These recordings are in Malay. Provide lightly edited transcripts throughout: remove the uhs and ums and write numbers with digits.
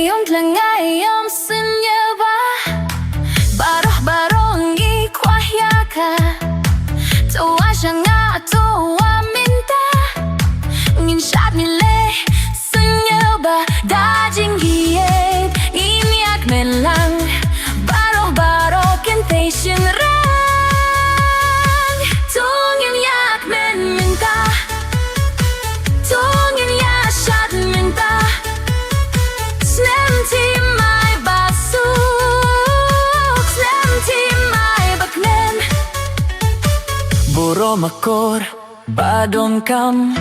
Umtlangay sinya ba Baroh-baroh ikwahya ka Tuwa siya nga tuwa minta Nginsyat nile sinya ba Dajing hiyet Iniyak men lang Baroh-baroh kintation rang Tungin yak men minta Tungin ya syat minta Snem ti mai basuk Snem ti mai baknem Buro makor badong kam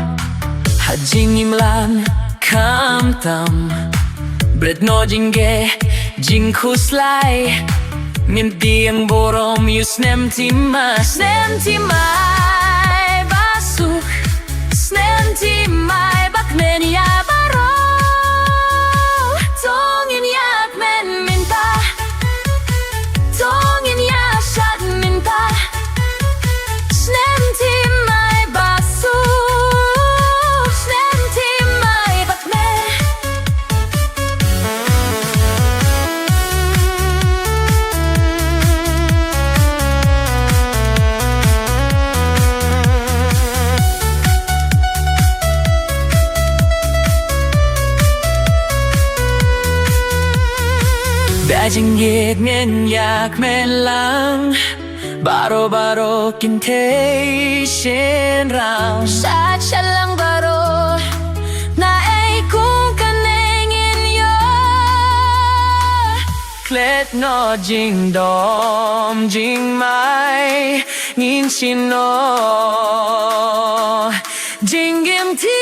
Hajing imlan kam tam Bred no jingge jing kuslay Minti ang borom yu snem ti mai basuk Snem ti mai bakmen ya baro Tongin yak men minta Tongin ya syat minta Snem ti mai basuk Snem ti mai bakmen Dajing yet men yak men lang Baro-baro kintation rang Syat siya lang baro Na ay kung kanengin yo Klet no jing dom jing mai Ngin sino Jing gim ti